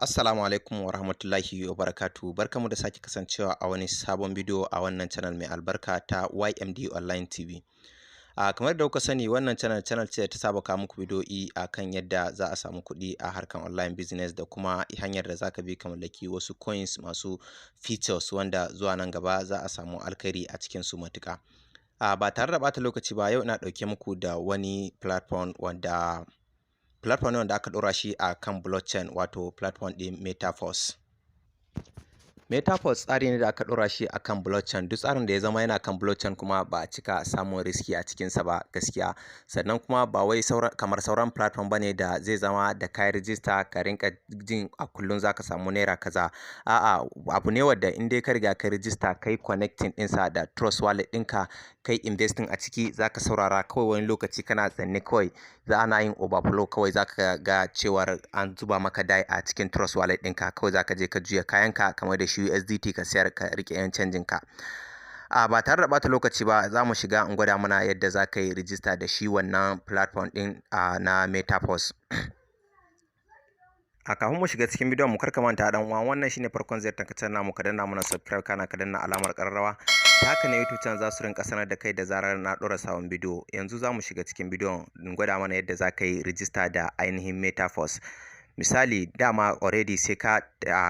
Assalamu alaikum wa rahmatullahi wa barakatuh. Barkamu da sake kasancewa a wani sabon bidiyo a wannan channel mai albarka ta Y.M.D Online TV. Kamar da kuka sani, wannan channel ce ta saba kawo muku bidiyoyi akan yadda za a samu kuɗi a harkan online business da kuma hanyar da zaka bi ka mallaki wasu coins masu features wanda zuwa nan gaba za a samu alkhairi a cikin su matuƙa. Ba tare da ɓata lokaci ba, yau ina ɗauke muku da wani platform ne wanda aka ɗora shi a kan blockchain, wato platform ɗin Metaverse. Metaverse tsari ne da aka ɗora shi a kan blockchain. Duk tsarin da ya zama yana kan blockchain kuma ba a cika samun riski a cikinsa ba gaskiya. Sannan kuma ba wai kamar sauran platform bane da zai zama da kai register ka rinka jin a kullum zaka samu naira kaza. A'a, abu ne wanda in dai ka riga ka register kai connecting ɗinsa da trust wallet ɗinka, kai investing a ciki, zaka saurara kawai wani lokaci kana tsanne kawai za ana yin overflow, kawai zaka ga cewar an zuba maka dai a cikin trust wallet ɗinka, kawai zaka je ka juya kayanka kamar da shi USDT ka sayar ka rike yan canjin ka. Ba tare da bata lokaci ba, za mu shiga in gwada mana yadda za ka yi register da shi wannan platform ɗin na Metaverse. Kafin mu shiga cikin bidiyon mu, kar ka manta dan uwa, wannan shine farkon ziyartar ka channel mu, ka danna mana subscribe kana ka danna alamar ƙararrawa. Ta haka ne YouTube channel za su rinka sanar da kai da zarar na ɗora sabon bidiyo. Yanzu za mu shiga cikin bidiyon in gwada mana yadda za ka yi register da ainihin Metaverse. Misali, dama already sai ka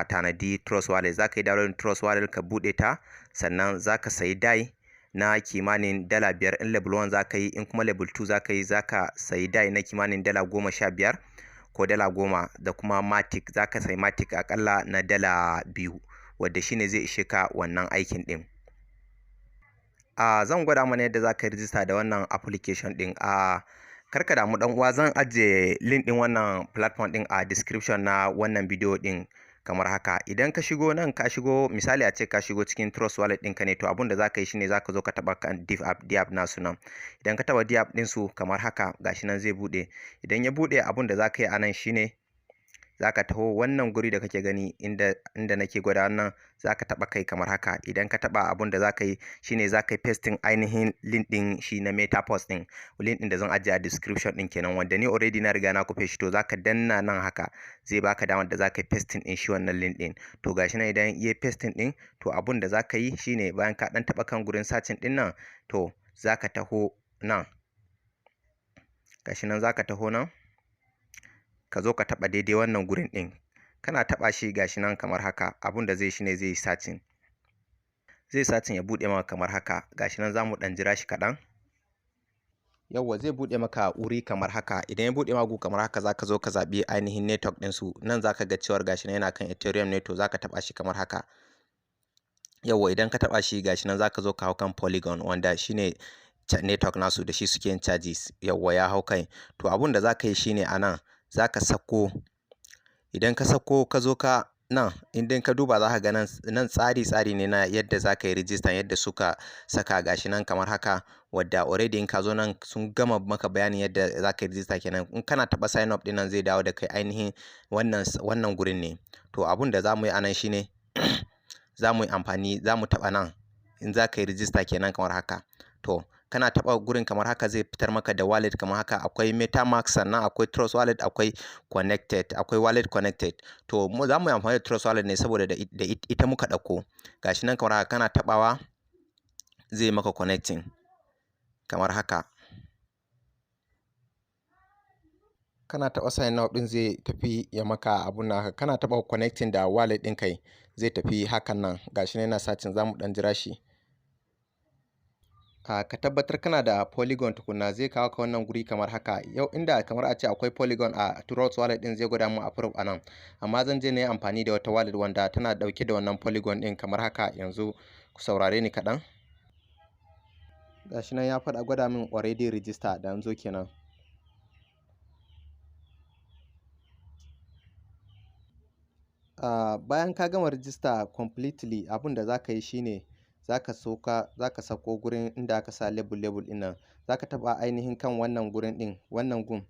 tanadi trust wallet, za ka yi downloading trust wallet ka buɗe ta, sannan za ka sayi dai na kimanin $5 in level 1 za ka yi, in kuma level 2 za ka yi, za ka sayi dai na kimanin $15 ko $10, da kuma matic za ka sayi matic akalla na $2, wadda shine zai ishe ka wannan aikin din. Zan gwada mana yadda za ka yi register da wannan application din. Karka damu dan uwa, zan ajiye link din wannan platform din a description na wannan bidiyo din kamar haka. Idan ka shigo nan, ka shigo misali a ce ka shigo cikin trust wallet ɗinka ne, to abun da za ka yi shine za ka zo ka taɓa kan D app nasu nan. Idan ka taɓa D app ɗinsu kamar haka, gashi nan zai buɗe. Idan ya buɗe, abun da za ka yi a nan shine za ka taho wannan guri da kake gani inda nake gwada wannan, za ka taɓa kai kamar haka. Idan ka taɓa, abun da za ka yi shine za ka yi pasting ainihin link ɗin shi na Metaverse ɗin, link ɗin da zan ajiye a description ɗin kenan, wanda ni already na riga na kufe shi. To za ka danna nan haka, zai baka damar da za ka yi pasting ɗin shi wannan link ɗin. To gashi nan idan yi pasting ɗin, to abun da za ka yi shine bayan ka ɗan taɓa kan gurin searching ɗin nan, to za ka taho nan, gashi nan za ka taho nan, ka zo ka taɓa daidai wannan gurin ɗin. Kana taɓa shi gashi nan kamar haka, abun da zai shi ne zai yi searching. Zai searching ya buɗe maka kamar haka. Gashi nan za mu ɗan jira shi kaɗan. Yawwa, zai buɗe maka wuri kamar haka. Idan ya buɗe maka kamar haka, za ka zo ka zaɓi ainihin network ɗinsu. Nan za ka ga cewar gashi nan yana kan Ethereum ne, to za ka taɓa shi kamar haka. Yawwa, idan ka taɓa shi gashi nan za ka zo ka hau kan Polygon, wanda shine network nasu, da shi suke yin charges. Yawwa, ya hau kai. To abun da za ka yi shine a nan za ka sako. Idan ka sako ka zo ka nan, idan ka duba za ka ga nan tsari ne na yadda za ka yi register, yadda suka saka gashi nan kamar haka, wadda already in ka zo nan sun gama maka bayanin yadda za ka yi register kenan. In kana taɓa sign up ɗin nan, zai dawo da kai ainihin wannan gurin ne. To abun da za mu yi a nan shine za mu taɓa nan in za ka yi register kenan kamar haka. To kana taɓa gurin kamar haka, zai fitar maka da wallet kamar haka. Akwai MetaMask, sannan akwai Trust Wallet, akwai Wallet Connected. To mu za mu yi amfani da Trust Wallet ne saboda da ita muka ɗauko. Gashi nan kamar haka, kana taɓawa zai maka connecting kamar haka. Kana taɓa sign up ɗin, zai tafi ya maka abun naka. Kana taɓa connecting da wallet ɗin kai, zai tafi hakan nan. Gashi nan yana searching, za mu ɗan jira shi. Ka tabbatar kana da Polygon tukunna, zai kawo ka wannan guri kamar haka. Yau inda kamar a ce akwai Polygon a Trust Wallet ɗin, zai gwada mu approve a nan. Amma zan je na yi amfani da wata wallet wanda tana ɗauke da wannan Polygon ɗin kamar haka. Yanzu ku saurare ni kaɗan. Gashi nan ya faɗa gwada min already register, da yanzu kenan. Bayan ka gama register completely, abun da za ka yi shine za ka sako gurin inda aka sa label ɗin nan. Za ka taɓa ainihin kan wannan gurin ɗin, wannan gun.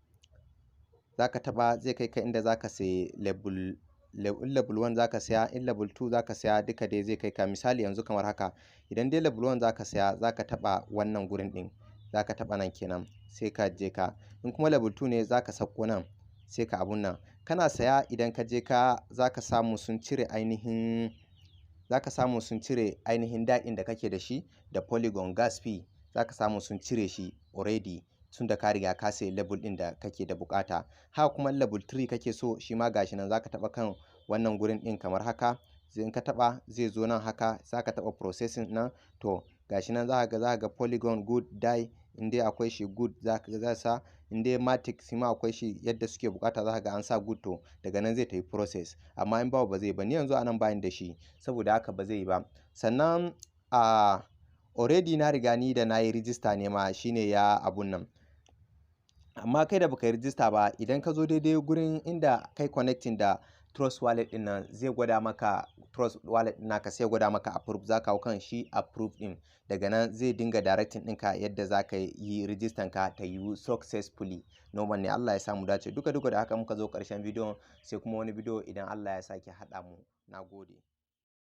Za ka taɓa, zai kai ka inda za ka sayi level 1 za ka saya, in level 2 za ka saya, duka dai zai kai ka. Misali yanzu kamar haka, idan dai level 1 za ka saya, za ka taɓa wannan gurin ɗin. Za ka taɓa nan kenan, sai ka je ka. In kuma level 2 ne, za ka sako nan, sai ka abun nan. kana saya idan ka je zaka samu sun cire ainihin daɗin da kake da shi da polygon gas fee, zaka samu sun cire shi already tun da ka riga ka sayi level ɗin da kake da bukata. Haka kuma level 3 kake so, shi ma gashi nan zaka taɓa kan wannan gurin ɗin kamar haka. In ka taɓa zai zo nan haka, zaka taɓa processing nan, to gashi nan za ka ga polygon good die, in dai akwai shi good za sa, in dai matic shi ma akwai shi yadda suke bukata za ka ga an sa good, to daga nan zai tafi process. Amma in babu ba zai ba, ni yanzu anan bayin da shi saboda haka ba zai yi ba. Sannan already na riga ni da nayi register ne ma, shine ya abun nan. Amma kai da baka yi register ba, idan ka zo daidai gurin inda kai connecting da Trust Wallet din nan, zai gwada maka Trust Wallet din naka, sai gwada maka approve, zaka hau kan shi approve din. Daga nan zai dinga directing ɗinka yadda zaka yi register ka ta yi successfully. Normal ne. Allah ya samu dace. Duka da haka muka zo ƙarshen bidiyon, sai kuma wani bidiyo idan Allah ya sake haɗa mu. Nagode.